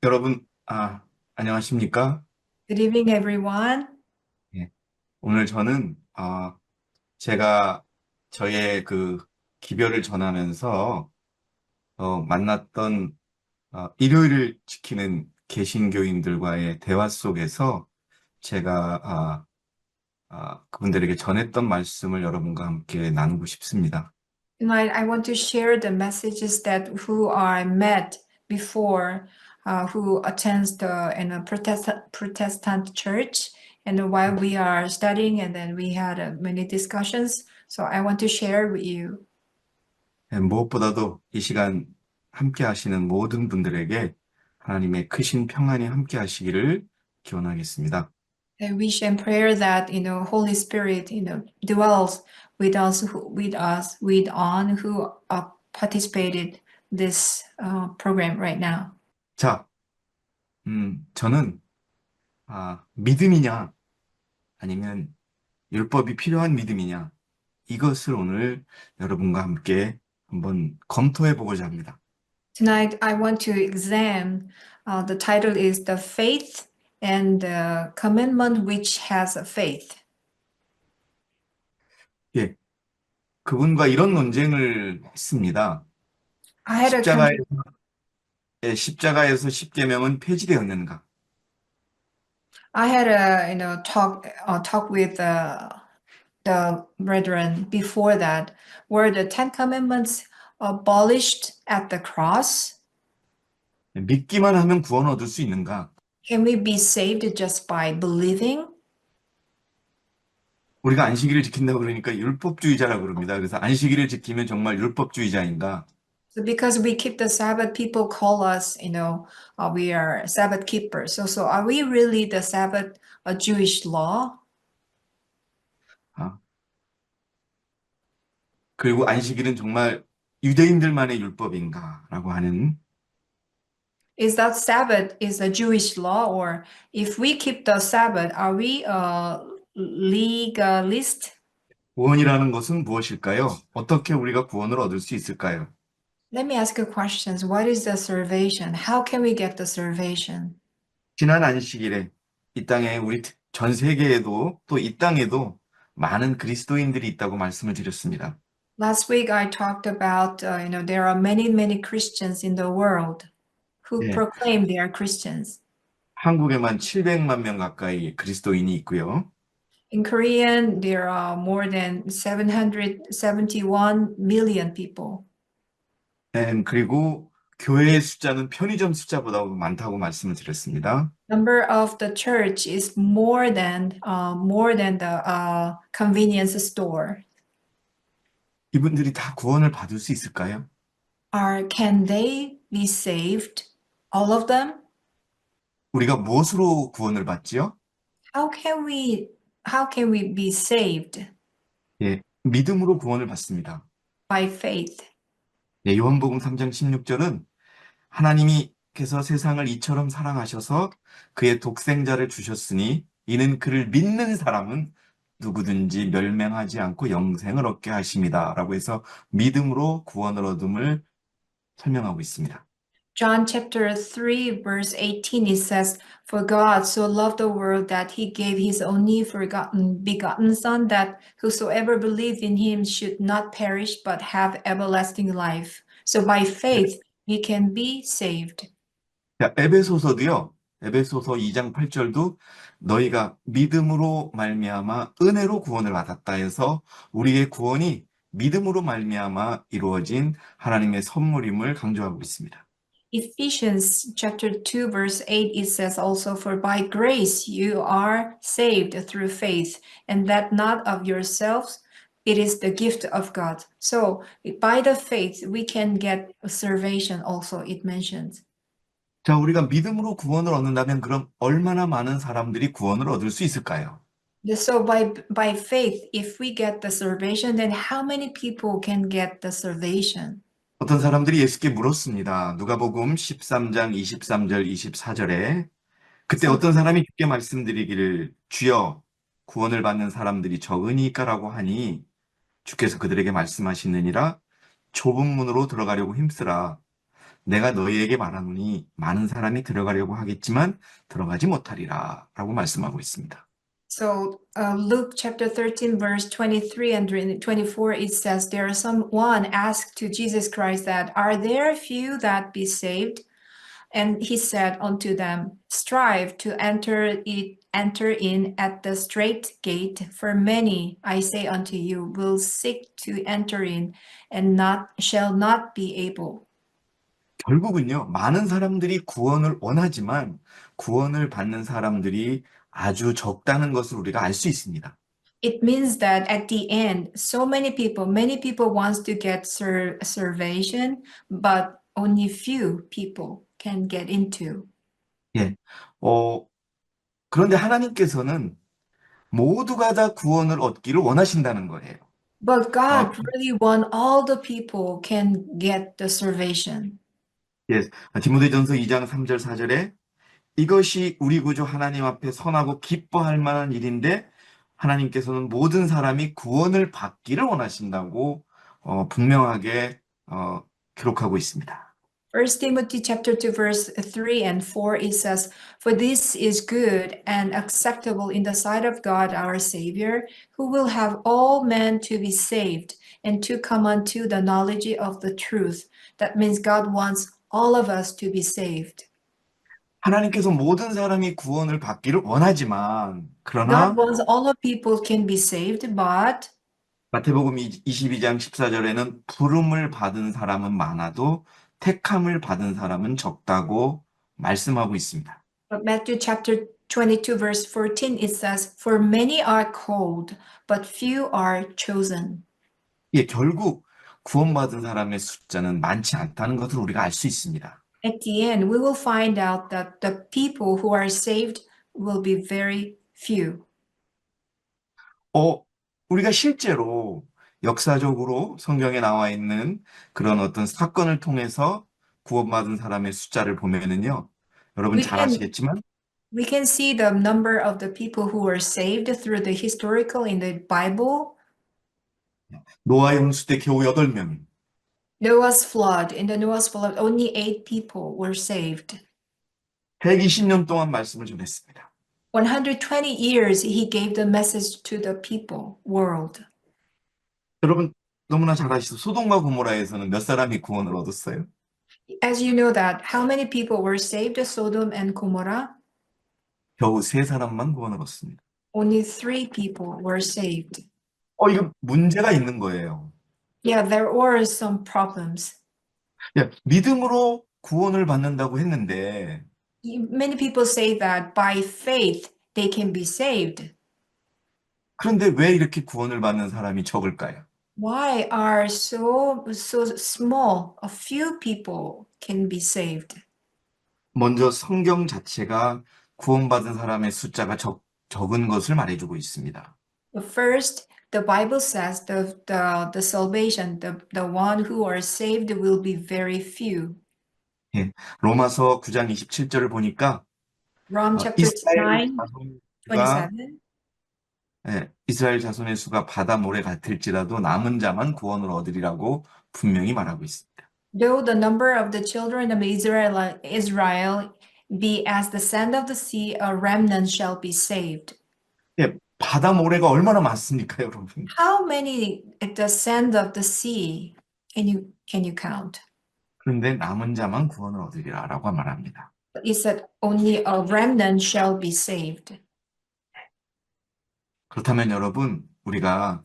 여러분, 안녕하십니까? Good evening, everyone. 예, 오늘 저는, 제가 저의 기별을 전하면서, 만났던, 일요일을 지키는 개신교인들과의 대화 속에서 제가, 그분들에게 전했던 말씀을 여러분과 함께 나누고 싶습니다. Tonight, I want to share the messages that who I met before, who attends the in a Protestant church, and while we are studying, and then we had many discussions. So I want to share with you. 무엇보다도 이 시간 함께 하시는 모든 분들에게 하나님의 크신 평안이 함께 하시기를 기원하겠습니다. I wish and prayer that Holy Spirit dwells with us, with on who participated this program right now. 자, 저는 믿음이냐 아니면 율법이 필요한 믿음이냐 이것을 오늘 여러분과 함께 한번 검토해 보고자 합니다. Tonight, I want to examine. The title is The Faith and the Commandment which has a faith. 예, 그분과 이런 논쟁을 했습니다. I had a con- 십자가에서 십계명은 폐지되었는가? I had a talk with the brethren before that. Were the Ten Commandments abolished at the cross? 믿기만 하면 구원 얻을 수 있는가? Can we be saved just by believing? 우리가 안식일을 지킨다고 그러니까 율법주의자라고 그럽니다. 그래서 안식일을 지키면 정말 율법주의자인가? So because we keep the Sabbath, people call us, we are Sabbath keepers. So are we really the Sabbath, a Jewish law? 아, 그리고 안식일은 정말 유대인들만의 율법인가라고 하는 Is that Sabbath is a Jewish law, or if we keep the Sabbath, are we a legalist? 구원이라는 것은 무엇일까요? 어떻게 우리가 구원을 얻을 수 있을까요? Let me ask you questions. What is the salvation? How can we get the salvation? 지난 안식일에 이 땅에 전 세계에도 또 이 땅에도 많은 그리스도인들이 있다고 말씀을 드렸습니다. Last week I talked about, there are many, many Christians in the world who 예, proclaim they are Christians. 한국에만 700만 명 가까이 그리스도인이 있고요. In Korean, there are more than 771 million people. 그리고 교회의 숫자는 편의점 숫자보다 많다고 말씀을 드렸습니다. Number of the church is more than the convenience store. 이분들이 다 구원을 받을 수 있을까요? Can they be saved? All of them? 우리가 무엇으로 구원을 받지요? How can we how can we be saved? 예, 믿음으로 구원을 받습니다. By faith. 예, 요한복음 3장 16절은 하나님께서 세상을 이처럼 사랑하셔서 그의 독생자를 주셨으니 이는 그를 믿는 사람은 누구든지 멸망하지 않고 영생을 얻게 하심이다. 라고 해서 믿음으로 구원을 얻음을 설명하고 있습니다. John chapter 3 verse 18 it says, "For God so loved the world that he gave his only begotten son, that whosoever believed in him should not perish but have everlasting life." So by faith we can be saved. 자, 에베소서도요. 에베소서 2장 8절도 너희가 믿음으로 말미암아 은혜로 구원을 받았다 해서 우리의 구원이 믿음으로 말미암아 이루어진 하나님의 선물임을 강조하고 있습니다. Ephesians chapter 2 verse 8 it says also, "For by grace you are saved through faith, and that not of yourselves, it is the gift of God." So by the faith we can get salvation also, it mentions. 자, 우리가 믿음으로 구원을 얻는다면 그럼 얼마나 많은 사람들이 구원을 얻을 수 있을까요? So by faith, if we get the salvation, then how many people can get the salvation? 어떤 사람들이 예수께 물었습니다. 누가복음 13장 23절 24절에 그때 Some 어떤 사람이 주께 말씀드리기를 주여 구원을 받는 사람들이 적으니까라고 하니 주께서 그들에게 말씀하시느니라 좁은 문으로 들어가려고 힘쓰라 내가 너희에게 말하노니 많은 사람이 들어가려고 하겠지만 들어가지 못하리라 라고 말씀하고 있습니다. So Luke chapter 13, verse 23 and 24, it says, there are someone asked to Jesus Christ that, are there few that be saved? And he said unto them, strive to enter in at the straight gate, for many, I say unto you, will seek to enter in and shall not be able. 결국은요, 많은 사람들이 구원을 원하지만 구원을 받는 사람들이 아주 적다는 것을 우리가 알 수 있습니다. It means that at the end, many people wants to get salvation, but only few people can get into. 예. 어, 그런데 하나님께서는 모두가 다 구원을 얻기를 원하신다는 거예요. But 어, God really want all the people can get the salvation. 예. 디모데전서 2장 3절 4절에 이것이 우리 구주 하나님 앞에 선하고 기뻐할 만한 일인데 하나님께서는 모든 사람이 구원을 받기를 원하신다고 분명하게 기록하고 있습니다. First Timothy chapter 2 verse 3 and 4 it says, for this is good and acceptable in the sight of God our Savior, who will have all men to be saved and to come unto the knowledge of the truth. That means God wants all of us to be saved. 하나님께서 모든 사람이 구원을 받기를 원하지만 God 그러나 wants all of people can be saved, but 마태복음 22장 14절에는 부름을 받은 사람은 많아도 택함을 받은 사람은 적다고 말씀하고 있습니다. Matthew chapter 22 verse 14 it says, for many are called, but few are chosen. 예, 결국 구원받은 사람의 숫자는 많지 않다는 것을 우리가 알 수 있습니다. At the end, we will find out that the people who are saved will be very few. 우리가 실제로 역사적으로 성경에 나와 있는 그런 어떤 사건을 통해서 구원받은 사람의 숫자를 보면은요, 여러분 We 잘 can 아시겠지만 we can see the number of the people who were saved through the historical in the Bible. 노아 홍수 때 겨우 8명, Noah's flood. In the Noah's flood, only 8 people were saved. 120년 동안 말씀을 전했습니다. 120 years he gave the message to the people world. 여러분 너무나 잘 아시죠? 소돔과 고모라에서는 몇 사람이 구원을 얻었어요? As you know that, how many people were saved? Sodom and Gomorrah? 겨우 3사람만 구원을 얻습니다. Only 3 people were saved. 이거 문제가 있는 거예요. Yeah, there were some problems. 예, 믿음으로 구원을 받는다고 했는데 Many people say that by faith they can be saved. 그런데 왜 이렇게 구원을 받는 사람이 적을까요? Why are so small? A few people can be saved. 먼저 성경 자체가 구원받은 사람의 숫자가 적은 것을 말해주고 있습니다. But first, the Bible says the salvation, the one who are saved will be very few. 예, 로마서 9장 27절을 보니까 Rom chapter 이스라엘 9, 자손의 수가 27. 이스라엘 자손의 수가 바다 모래 같을지라도 남은 자만 구원을 얻으리라고 분명히 말하고 있습니다. Though the number of the children of Israel be as the sand of the sea, a remnant shall be saved. 예, 바다 모래가 얼마나 많습니까, 여러분? How many at the sand of the sea can you count? 그런데 남은 자만 구원을 얻으리라라고 말합니다. It said only a remnant shall be saved. 그렇다면 여러분, 우리가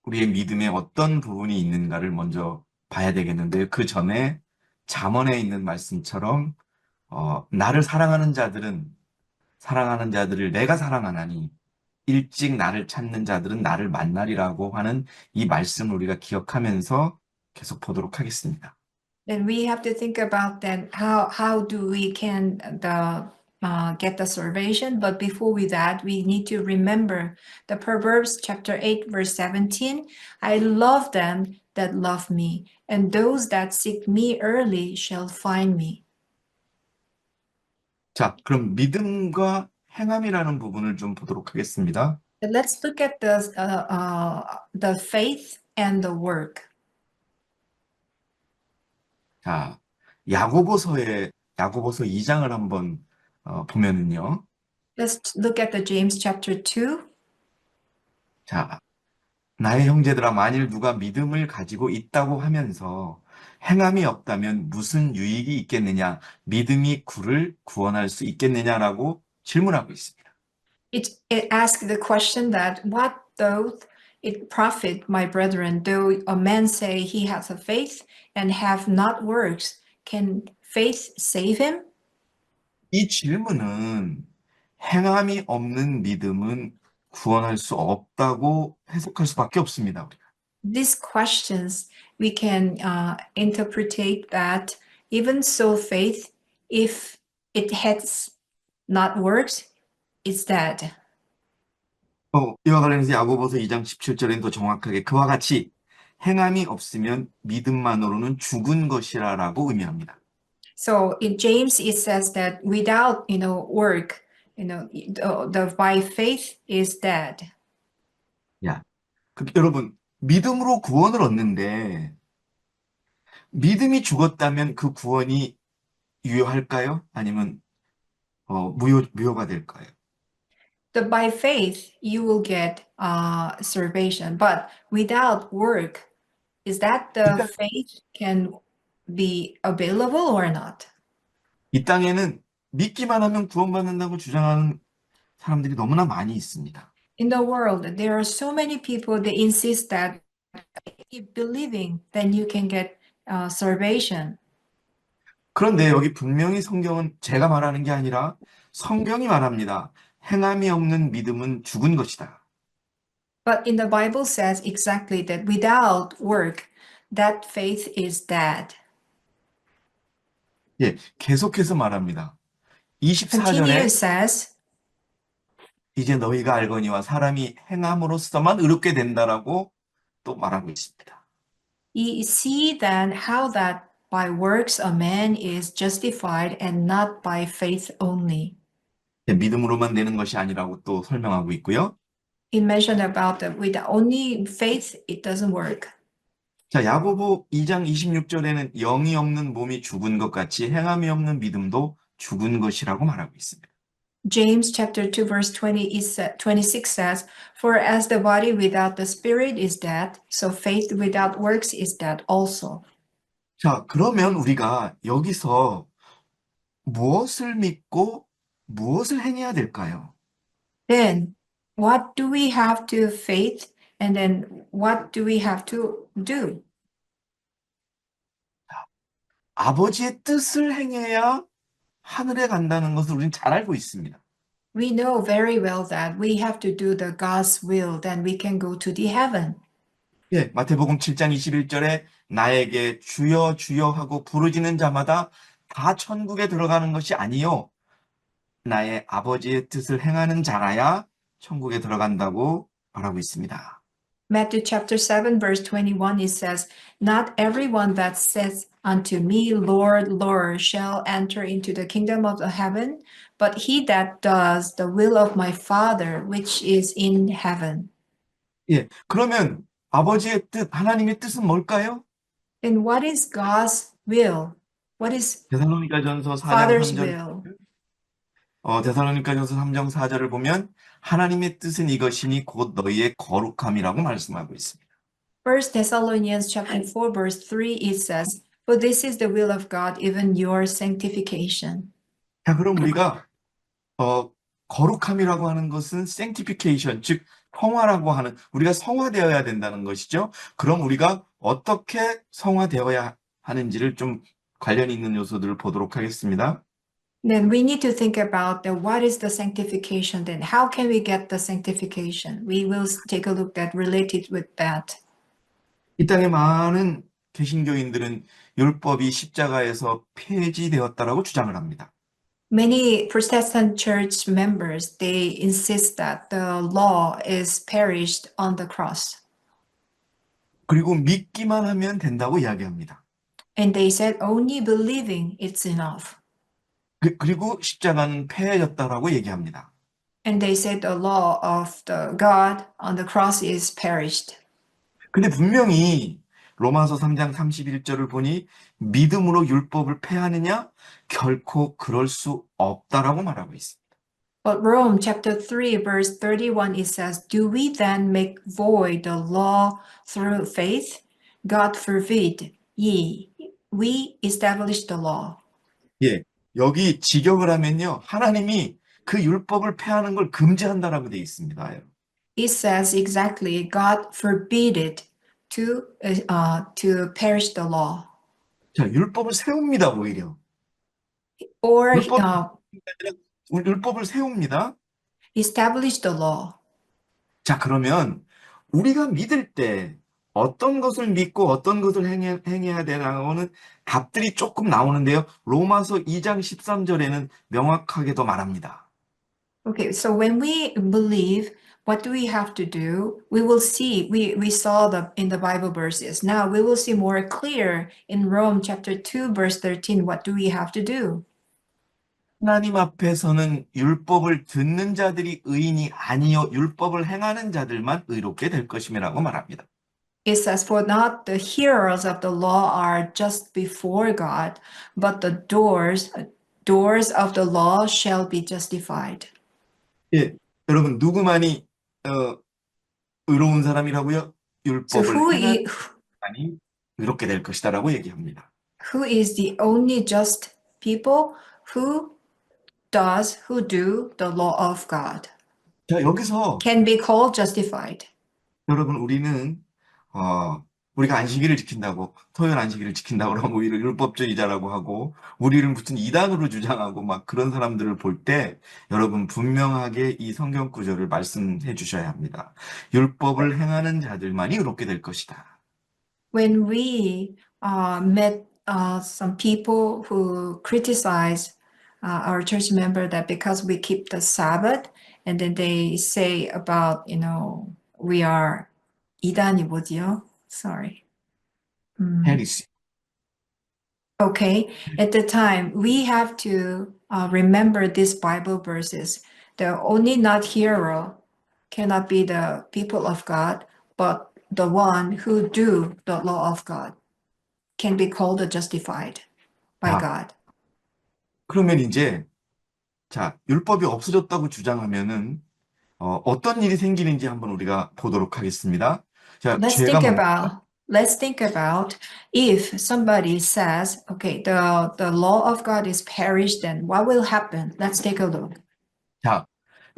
우리의 믿음에 어떤 부분이 있는가를 먼저 봐야 되겠는데요. 그 전에 잠언에 있는 말씀처럼 나를 사랑하는 자들을 내가 사랑하나니 일찍 나를 찾는 자들은 나를 만나리라고 하는 이 말씀을 우리가 기억하면서 계속 보도록 하겠습니다. Then we have to think about then how do we can get the salvation. But before we that, we need to remember the Proverbs chapter 8 verse 17. I love them that love me, and those that seek me early shall find me. 자, 그럼 믿음과 행함이라는 부분을 좀 보도록 하겠습니다. But let's look at the faith and the work. 자, 야고보서 2장을 한번 보면은요. Let's look at the James chapter 2. 자, 나의 형제들아, 만일 누가 믿음을 가지고 있다고 하면서 행함이 없다면 무슨 유익이 있겠느냐? 믿음이 그를 구원할 수 있겠느냐라고 질문하고 있습니다. It asks the question that what doth it profit, my brethren, though a man say he has a faith and have not works? Can faith save him? 이 질문은 행함이 없는 믿음은 구원할 수 없다고 해석할 수밖에 없습니다. 우리가. These questions we can interpret that even so faith, if it has not works, is dead. 이와 관련해서 야고보서 2장 17절에는 더 정확하게 그와 같이 행함이 없으면 믿음만으로는 죽은 것이라라고 의미합니다. So in James, it says that without, work, the by faith is dead. 야, 여러분, 믿음으로 구원을 얻는데 믿음이 죽었다면 그 구원이 유효할까요? 아니면 무효가 될까요? By faith, you will get salvation, but without work, is that 이 the 땅, faith can be available or not? 이 땅에는 믿기만 하면 구원받는다고 주장하는 사람들이 너무나 많이 있습니다. In the world, there are so many people that insist that if believing, then you can get salvation. 그런데 여기 분명히 성경은 제가 말하는 게 아니라 성경이 말합니다. 행함이 없는 믿음은 죽은 것이다. But in the Bible says exactly that without work, that faith is dead. 예, 계속해서 말합니다. Continue 24절에 says, 이제 너희가 알거니와 사람이 행함으로써만 의롭게 된다라고 또 말하고 있습니다. ye see then how that by works a man is justified and not by faith only. 예, 믿음으로만 되는 것이 아니라고 또 설명하고 있고요. It mentioned about that with only faith, it doesn't work. 자, 야고보 2장 26절에는 영이 없는 몸이 죽은 것 같이 행함이 없는 믿음도 죽은 것이라고 말하고 있습니다. James chapter 2 verse 26 says, for as the body without the spirit is dead, so faith without works is dead also. 자, 그러면 우리가 여기서 무엇을 믿고 무엇을 행해야 될까요? Then what do we have to faith and then what do we have to do? 아버지의 뜻을 행해야 하늘에 간다는 것을 우리는 잘 알고 있습니다. We know very well that we have to do the God's will, then we can go to the heaven. 예, 마태복음 7장 21절에 나에게 주여 주여 하고 부르짖는 자마다 다 천국에 들어가는 것이 아니요 나의 아버지의 뜻을 행하는 자라야 천국에 들어간다고 말하고 있습니다. Matthew chapter 7 verse 21 it says, not everyone that says unto me, Lord, Lord, shall enter into the kingdom of the heaven, but he that does the will of my Father which is in heaven. 예, 그러면 아버지의 뜻, 하나님의 뜻은 뭘까요? Then what is God's will? What is 데살로니가전서 4장 Father's 3절 will? 데살로니가전서 3장 4절을 보면 하나님의 뜻은 이것이니 곧 너희의 거룩함이라고 말씀하고 있습니다. First Thessalonians chapter 4 verse 3 it says, for this is the will of God, even your sanctification. 자, 그럼 우리가 거룩함이라고 하는 것은 sanctification, 즉 성화라고 하는 우리가 성화되어야 된다는 것이죠. 그럼 우리가 어떻게 성화되어야 하는지를 좀 관련 있는 요소들을 보도록 하겠습니다. Then we need to think about what is the sanctification, then how can we get the sanctification? We will take a look at related with that. 이 땅의 많은 개신교인들은 율법이 십자가에서 폐지되었다라고 주장을 합니다. Many Protestant church members, they insist that the law is perished on the cross. 그리고 믿기만 하면 된다고 이야기합니다. And they said only believing it's enough. 그리고 십자가는 폐해졌다라고 얘기합니다. And they said the law of the God on the cross is perished. 근데 분명히 로마서 3장 31절을 보니 믿음으로 율법을 폐하느냐? 결코 그럴 수 없다라고 말하고 있습니다. But Rome chapter 3 verse 31 it says, "Do we then make void the law through faith? God forbid. Ye, we establish the law." 예, 여기 직역을 하면요, 하나님이 그 율법을 폐하는 걸 금지한다라고 되어 있습니다. It says exactly, God forbid it to perish the law. 자, 율법을 세웁니다, 오히려. Or 율법, 율법을 세웁니다. establish the law. 자, 그러면 우리가 믿을 때 어떤 것을 믿고 어떤 것을 행해야 되나오는 답들이 조금 나오는데요. 로마서 2장 13절에는 명확하게 더 말합니다. Okay, so when we believe, what do we have to do? We will see, we saw in the Bible verses. Now we will see more clear in Rome chapter 2, verse 13, what do we have to do? 하나님 앞에서는 율법을 듣는 자들이 의인이 아니요 율법을 행하는 자들만 의롭게 될 것임이라고 말합니다. It says, "For not the hearers of the law are just before God, but the doers of the law shall be justified." 예, 여러분 누구만이 의로운 사람이라고요? So 율법을 who 행하는 is, 자만이 의롭게 될 것이다라고 얘기합니다. who is the only just people who do the law of God 자, 여기서 can be called justified. 여러분 우리는 우리가 안식일을 지킨다고 토요일 안식일을 지킨다고 그러면 우리를 율법주의자라고 하고 우리를 무슨 이단으로 주장하고 막 그런 사람들을 볼 때 여러분 분명하게 이 성경 구절을 말씀해 주셔야 합니다. 율법을 행하는 자들만이 의롭게 될 것이다. When we met some people who criticize our church member that because we keep the Sabbath, and then they say about, we are 이단이 뭐지요? Sorry. 헤리스. Okay, at the time, we have to remember these Bible verses. The only not hero cannot be the people of God, but the one who do the law of God can be called justified by 자, God. 그러면 이제 자, 율법이 없어졌다고 주장하면은 어떤 일이 생기는지 한번 우리가 보도록 하겠습니다. 자, Let's 죄가 think 뭡니까? about let's think about if somebody says, okay, the law of God is perished, then what will happen? Let's take a look. 자,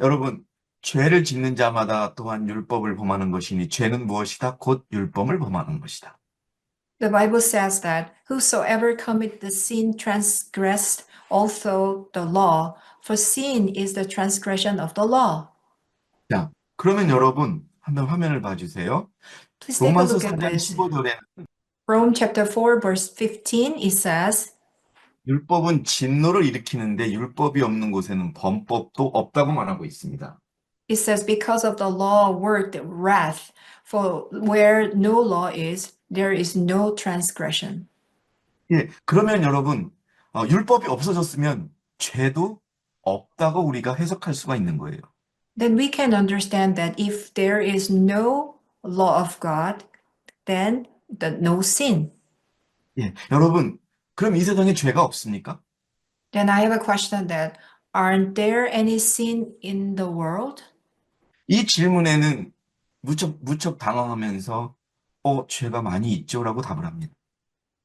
여러분, 죄를 짓는 자마다 또한 율법을 범하는 것이니 죄는 무엇이다? 곧 율법을 범하는 것이다. The Bible says that whosoever commit the sin transgressed also the law, for sin is the transgression of the law. 자, 그러면 여러분, 한번 화면을 봐주세요. Please take a 로마서 look at 4장 this. 15절에 Rome chapter 4, verse 15, it says, 율법은 진노를 일으키는데 율법이 없는 곳에는 범법도 없다고 말하고 있습니다. it says, because of the law worked wrath, for where no law is, there is no transgression. 예, 그러면 여러분, 율법이 없어졌으면 죄도 없다고 우리가 해석할 수가 있는 거예요. Then we can understand that if there is no law of God, then no sin. 예, 여러분, 그럼 이 세상에 죄가 없습니까? Then I have a question that aren't there any sin in the world? 이 질문에는 무척 당황하면서, 죄가 많이 있죠라고 답을 합니다.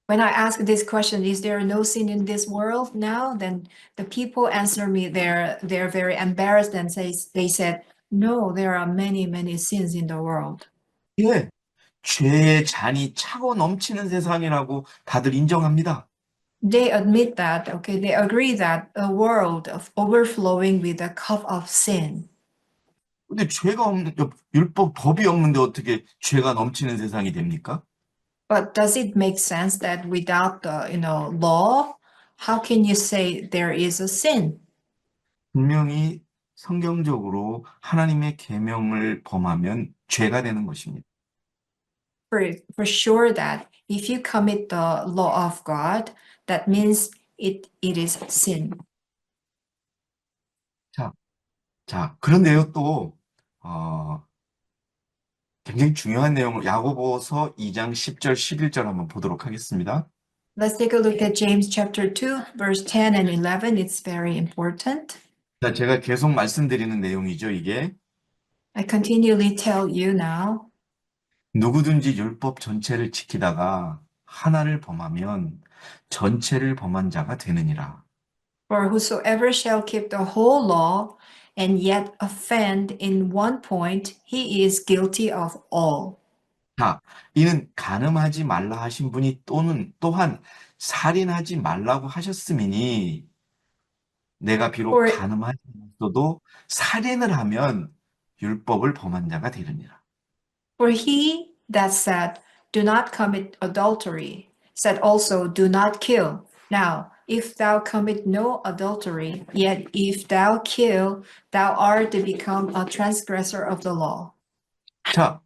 When I ask this question, is there no sin in this world now? Then the people answer me, they're very embarrassed and they said, no, there are many, many sins in the world. 예, 죄의 잔이 차고 넘치는 세상이라고 다들 인정합니다. They admit that, okay, they agree that a world of overflowing with a cup of sin. 근데 죄가 없는, 법이 없는데 어떻게 죄가 넘치는 세상이 됩니까? But does it make sense that without the, law, how can you say there is a sin? 분명히 성경적으로 하나님의 계명을 범하면 죄가 되는 것입니다. For sure that if you commit the law of God, that means it is sin. 자, 그런데요, 또, 굉장히 중요한 내용을 야고보서 2장 10절, 11절 한번 보도록 하겠습니다. Let's take a look at James chapter 2, verse 10 and 11. It's very important. 자, 제가 계속 말씀드리는 내용이죠, 이게. I continually tell you now, 누구든지 율법 전체를 지키다가 하나를 범하면 전체를 범한 자가 되느니라. for whosoever shall keep the whole law and yet offend in one point, he is guilty of all. 자, 이는 간음하지 말라 하신 분이 또한 살인하지 말라고 하셨음이니 내가 비록 For, 간음하지 않았어도 살인을 하면 율법을 범한 자가 되느니라. for he that said, do not commit adultery, said also, do not kill. Now, if thou commit no adultery, yet if thou kill, thou art become a transgressor of the law. 자,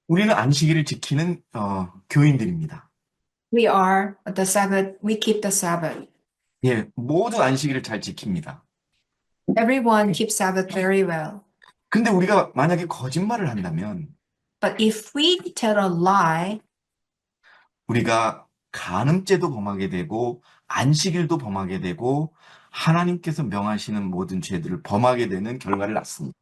우리는 안식일을 지키는 교인들입니다. We are the Sabbath, we keep the Sabbath. 예, 모두 안식일을 잘 지킵니다. Everyone keeps Sabbath very well. 근데 우리가 만약에 거짓말을 한다면 But if we tell a lie, 우리가 간음죄도 범하게 되고 안식일도 범하게 되고 하나님께서 명하시는 모든 죄들을 범하게 되는 결과를 낳습니다.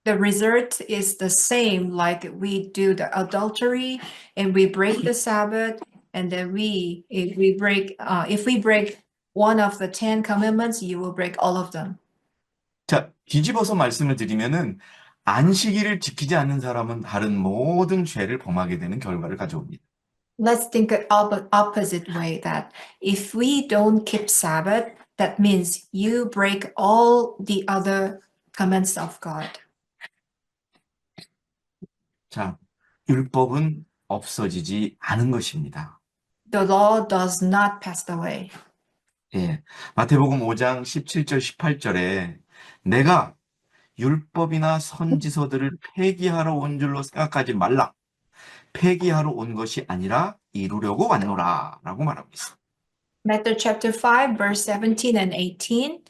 the result is the same like we do the adultery and we break the Sabbath, and then if we break one of the 10 commandments, you will break all of them. 자, 뒤집어서 말씀을 드리면은 안식일을 지키지 않는 사람은 다른 모든 죄를 범하게 되는 결과를 가져옵니다. Let's think it opposite way that if we don't keep Sabbath, that means you break all the other commands of God. 자, 율법은 없어지지 않은 것입니다. The law does not pass away. 예. 마태복음 5장 17절 18절에 내가 율법이나 선지서들을 폐기하러 온 줄로 생각하지 말라. 폐기하러 온 것이 아니라 이루려고 왔노라 라고 말하고 있습니다. Matthew chapter 5, verse 17 and 18.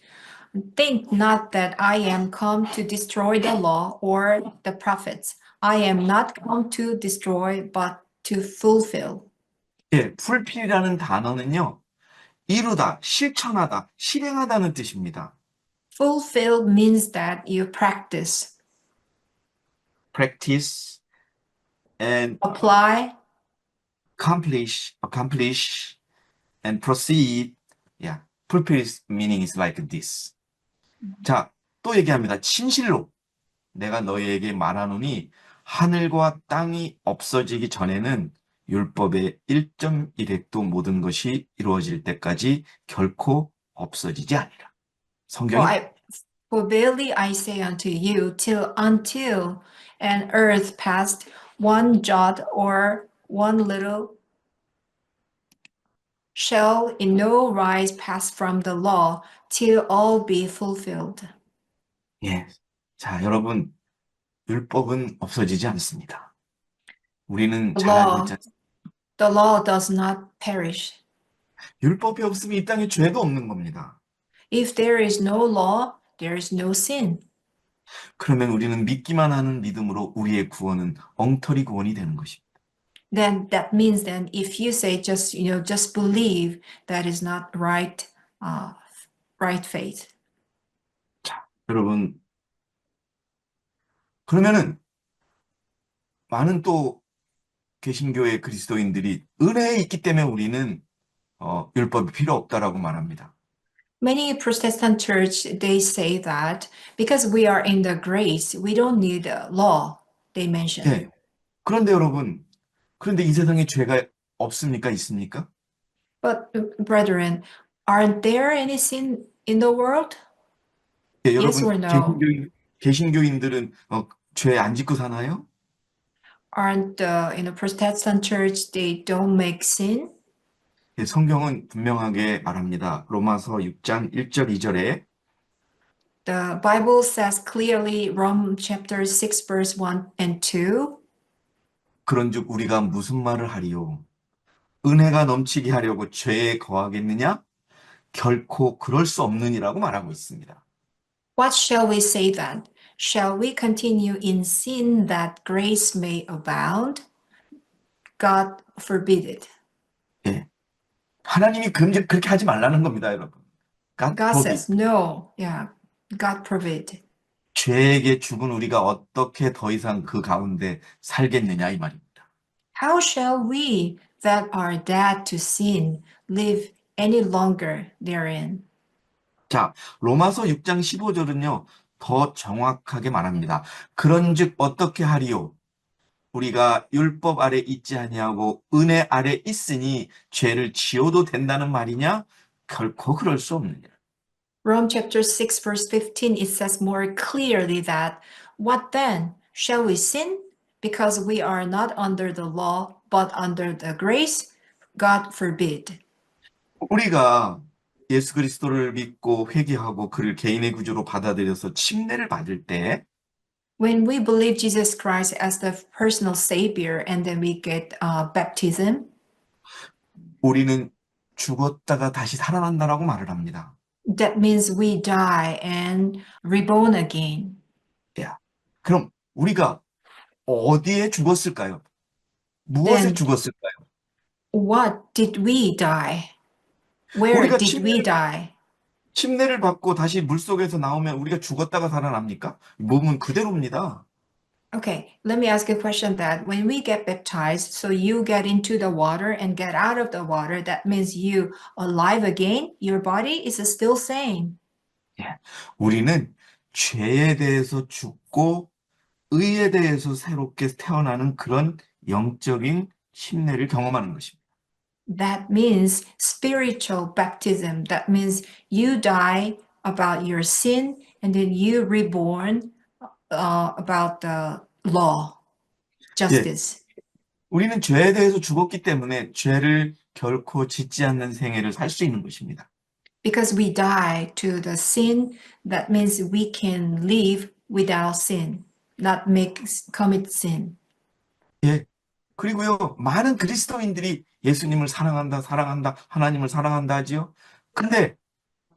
Think not that I am come to destroy the law or the prophets. I am not come to destroy, but to fulfill. 예, 풀필이라는 단어는요. 이루다, 실천하다, 실행하다는 뜻입니다. Fulfill means that you practice, practice and apply, accomplish and proceed. Yeah, fulfill's meaning is like this. 자, 또 얘기합니다. 진실로 내가 너희에게 말하노니 하늘과 땅이 없어지기 전에는 율법의 1.1획도 모든 것이 이루어질 때까지 결코 없어지지 않으리라. For 성경이 for verily I say unto you, until an earth passed one jot or one little shall in no wise pass from the law till all be fulfilled. 예. 자, 여러분, 율법은 없어지지 않습니다. 우리는 The 잘 알고 law, 있지 않습니까? the law does not perish. 율법이 없으면 이 땅에 죄도 없는 겁니다. If there is no law, there is no sin. 그러면 우리는 믿기만 하는 믿음으로 우리의 구원은 엉터리 구원이 되는 것입니다. Then that means then if you say just believe, that is not right faith. 자, 여러분, 그러면은 많은 또 개신교의 그리스도인들이 은혜에 있기 때문에 우리는 율법이 필요 없다라고 말합니다. Many Protestant church, they say that because we are in the grace, we don't need a law, they mention. 네. 그런데 여러분, 그런데 이 세상에 죄가 없습니까? 있습니까? But brethren, aren't there any sin in the world? 예, Yes or 여러분, no? 개신교인들은 죄 안 짓고 사나요? Aren't in a Protestant church, they don't make sin? 예, 성경은 분명하게 말합니다. 로마서 6장 1절 2절에 The Bible says clearly, Romans chapter 6, verse 1 and 2. 그런즉 우리가 무슨 말을 하리요? 은혜가 넘치게 하려고 죄에 거하겠느냐? 결코 그럴 수 없느니라고 말하고 있습니다. What shall we say then? Shall we continue in sin that grace may abound? God forbid it. 예. 하나님이 그렇게 하지 말라는 겁니다, 여러분. God God forbid. says no. Yeah, God forbid. 죄에게 죽은 우리가 어떻게 더 이상 그 가운데 살겠느냐 이 말입니다. How shall we that are dead to sin live any longer therein? 자, 로마서 6장 15절은요, 더 정확하게 말합니다. 그런즉 어떻게 하리요? 우리가 율법 아래 있지 아니하고 은혜 아래 있으니 죄를 지어도 된다는 말이냐? 결코 그럴 수 없느니라. Rome chapter 6 verse 15 it says more clearly that what then shall we sin because we are not under the law but under the grace? God forbid. 우리가 예수 그리스도를 믿고 회개하고 그를 개인의 구주로 받아들여서 침례를 받을 때 When we believe Jesus Christ as the personal savior and then we get baptism, 우리는 죽었다가 다시 살아난다라고 말을 합니다. that means we die and reborn again. 야, 그럼 우리가 어디에 죽었을까요? 무엇에 Then 죽었을까요? what did we die? Where 우리가 did we die? 침례를 받고 다시 물속에서 나오면 우리가 죽었다가 살아납니까? 몸은 그대로입니다. Okay, let me ask a question that when we get baptized, so you get into the water and get out of the water, that means you alive again? Your body is still same. 우리는 죄에 대해서 죽고 의에 대해서 새롭게 태어나는 그런 영적인 침례를 경험하는 것입니다. That means spiritual baptism. That means you die about your sin and then you reborn about the law, justice. 우리는 죄에 대해서 죽었기 때문에 죄를 결코 짓지 않는 생애를 살 수 있는 것입니다. Because we die to the sin, that means we can live without sin, not commit sin. 예. 그리고요, 많은 그리스도인들이 예수님을 사랑한다, 사랑한다, 하나님을 사랑한다 하지요. 근데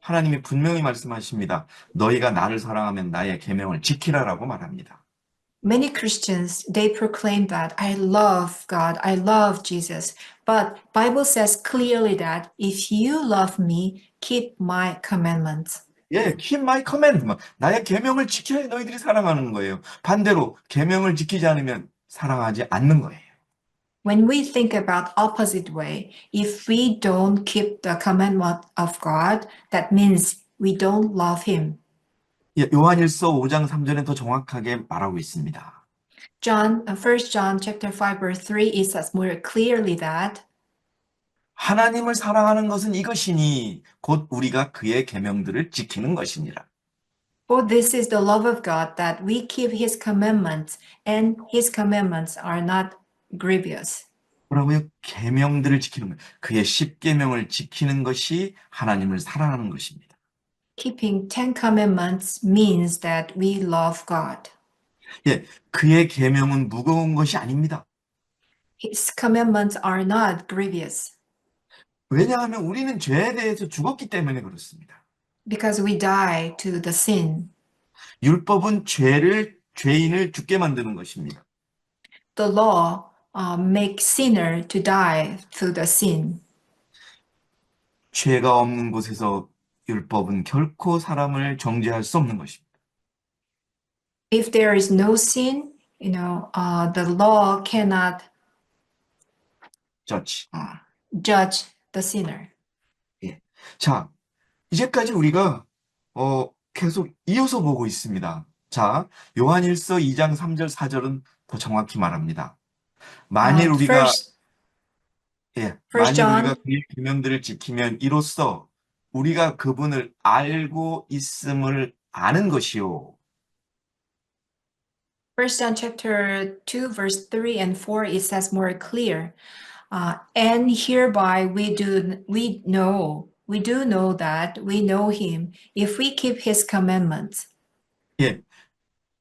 하나님이 분명히 말씀하십니다. 너희가 나를 사랑하면 나의 계명을 지키라라고 말합니다. Many Christians, they proclaim that I love God, I love Jesus. But Bible says clearly that if you love me, keep my commandments. 예, keep my commandment. 나의 계명을 지켜야 너희들이 사랑하는 거예요. 반대로 계명을 지키지 않으면 사랑하지 않는 거예요. When we think about opposite way, if we don't keep the commandment of God, that means we don't love him. 예, 요한일서 5장 3절에 더 정확하게 말하고 있습니다. John, 1 John chapter 5 verse 3 it says more clearly that 하나님을 사랑하는 것은 이것이니 곧 우리가 그의 계명들을 지키는 것이니라. for this is the love of God that we keep his commandments and his commandments are not grievous. 뭐라고요? 계명들을 지키는 것. 그의 십계명을 지키는 것이 하나님을 사랑하는 것입니다. Keeping 10 commandments means that we love God. 예, 그의 계명은 무거운 것이 아닙니다. His commandments are not grievous 왜냐하면 우리는 죄에 대해서 죽었기 때문에 그렇습니다. because we die to the sin. 율법은 죄인을 죽게 만드는 것입니다. The law makes sinner to die through the sin. 죄가 없는 곳에서 율법은 결코 사람을 정죄할 수 없는 것입니다. If there is no sin, the law cannot judge. judge the sinner. 예. 자, 이제까지 우리가 계속 이어서 보고 있습니다. 자, 요한일서 2장 3절 4절은 더 정확히 말합니다. 만일 우리가 First 만일 John 우리가 그의 계명들을 지키면 이로써 우리가 그분을 알고 있음을 아는 것이요. 1 John chapter 2 verse 3 and 4 it says more clear. And hereby we do know that we know him if we keep his commandments. 예.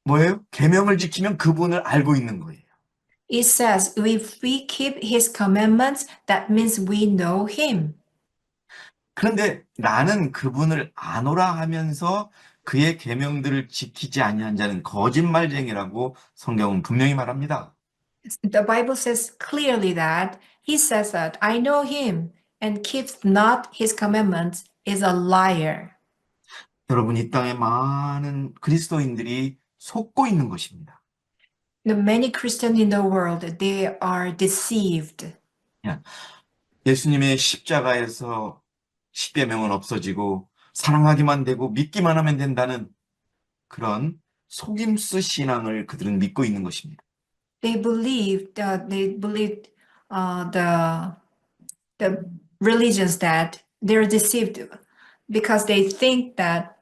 뭐예요? 계명을 지키면 그분을 알고 있는 거예요. It says if we keep his commandments, that means we know him. 그런데 나는 그분을 아노라 하면서 그의 계명들을 지키지 아니한 자는 거짓말쟁이라고 성경은 분명히 말합니다. The Bible says clearly that he says that I know him and keeps not his commandments is a liar. 여러분, 이 땅에 많은 그리스도인들이 속고 있는 것입니다. The many Christians in the world, they are deceived. 예, 예수님의 십자가에서 십계명은 없어지고 사랑하기만 되고 믿기만 하면 된다는 그런 속임수 신앙을 그들은 믿고 있는 것입니다. They believe the religions that they're deceived because they think that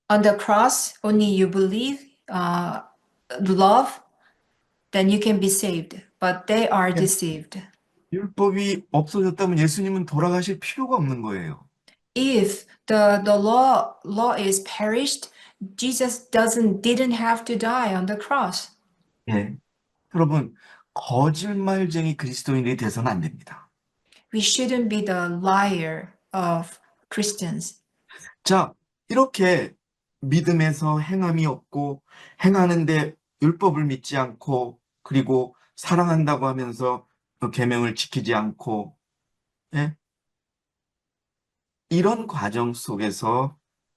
on the cross only you believe love, then you can be saved. But they are 예, deceived. 율법이 없어졌다면 예수님은 돌아가실 필요가 없는 거예요. If the law is perished, Jesus didn't have to die on the cross. 예. 여러분, 거짓말쟁이 그리스도인들이 돼서는 안 됩니다. We shouldn't be the liar of Christians. 자, 이렇게 믿음에서 행함이 없고 행하는데 율법을 믿지 않고 그리고 사랑한다고 하면서 그 계명을 지키지 않고 예? 이런 과정 속에서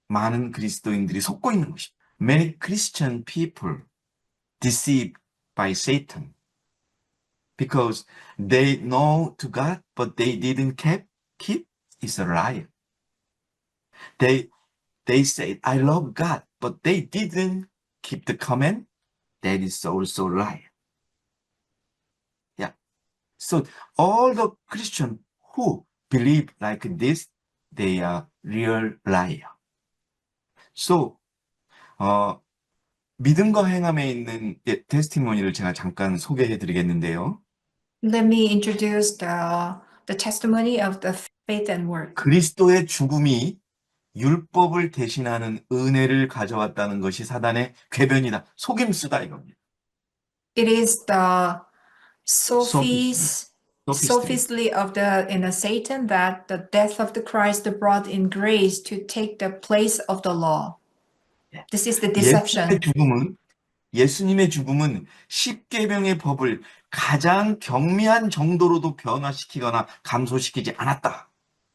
많은 그리스도인들이 속고 있는 것입니다. Many Christian people deceived by Satan because they know to God but they didn't keep is a liar. They said, I love God, but they didn't keep the command. That is also a lie. Yeah. So all the Christians who believe like this, they are real liar. So, 믿음과 행함에 있는 테스티모니를 제가 잠깐 소개해 드리겠는데요. Let me introduce the testimony of the faith and work. 그리스도의 죽음이 율법을 대신하는 은혜를 가져왔다는 것이 사단의 궤변이다. 속임수다 이겁니다. It is the sophistry. sophistry of the Satan that the death of the Christ brought in grace to take the place of the law. This is the deception. 예수님의 죽음은 십계명의 법을 가장 경미한 정도로도 변화시키거나 감소시키지 않았다.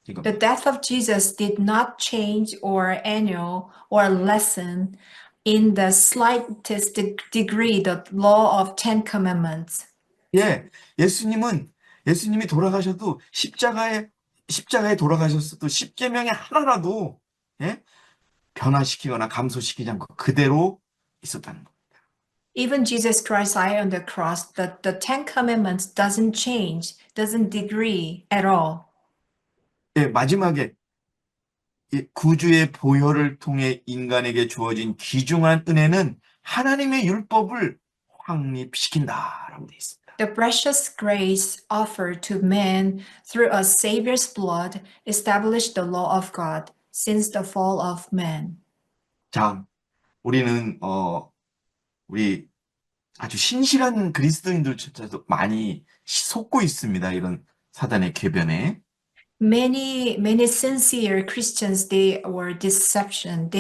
The death of Jesus did not change or annul or lessen in the slightest degree the law of Ten Commandments. 예, 예수님이 돌아가셔도 십자가에 돌아가셨어도 십계명의 하나라도 예? 변화시키거나 감소시키지 않고 그대로 있었다는 거. Even Jesus Christ died on the cross, the Ten Commandments doesn't change, doesn't degree at all. 예, 마지막에 이 구주의 보혈을 통해 인간에게 주어진 귀중한 은혜는 하나님의 율법을 확립시킨다라고 되어 있습니다. The precious grace offered to man through a Savior's blood established the law of God since the fall of man. 자, 우리는 우리 아주 신실한 그리스도인들조차도 많이 속고 있습니다. 이런 사단의 궤변에. Many sincere Christians they were deceived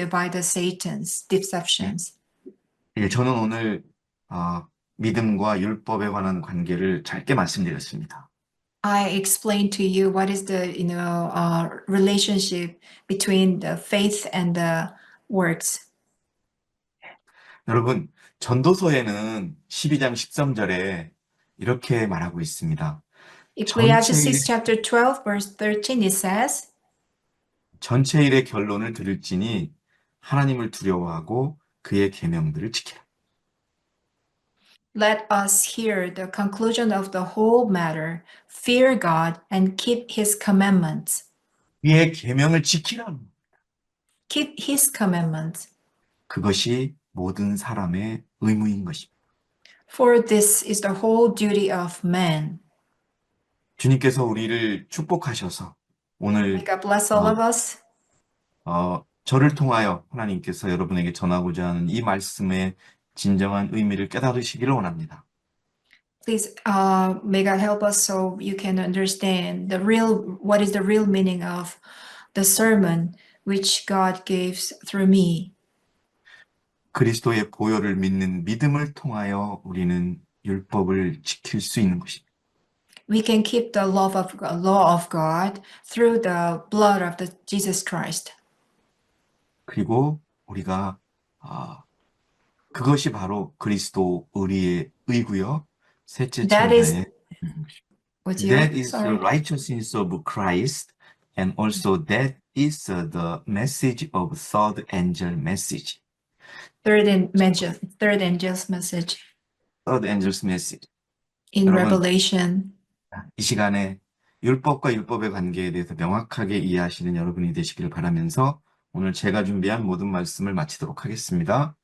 by the Satan's deceptions. 예, 저는 오늘 믿음과 율법에 관한 관계를 짧게 말씀드렸습니다. I explained to you what is the relationship between the faith and the works. 여러분, 전도서에는 12장 13절에 이렇게 말하고 있습니다. Ecclesiastes chapter 12 verse 13 it says, 전체 일의 결론을 들을지니 하나님을 두려워하고 그의 계명들을 지키라. Let us hear the conclusion of the whole matter. Fear God and keep his commandments. 그의 계명을 지키라. Keep his commandments. 그것이 모든 사람의 의무인 것입니다. For this is the whole duty of man. 주님께서 우리를 축복하셔서 오늘 May God bless all of us. 저를 통하여 하나님께서 여러분에게 전하고자 하는 이 말씀의 진정한 의미를 깨달으시기를 원합니다. Please, may God help us so you can understand what is the real meaning of the sermon which God gives through me. 그리스도의 보혈을 믿는 믿음을 통하여 우리는 율법을 지킬 수 있는 것입니다. We can keep the law of God through the blood of Jesus Christ. 그리고 우리가 그것이 바로 그리스도 의리의 의고요. 셋째 That is 천사의 what That you is the sorry. righteousness of Christ, and also that is the message of third angel message. Third angel's message Third angel's message. in 여러분, Revelation. 이 시간에 율법과 율법의 관계에 대해서 명확하게 이해하시는 여러분이 되시기를 바라면서 오늘 제가 준비한 모든 말씀을 마치도록 하겠습니다.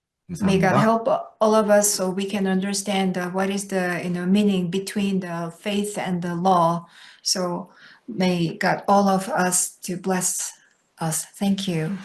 May God 감사합니다. help all of us so we can understand what is the meaning between the faith and the law. So may God all of us to bless us. Thank you.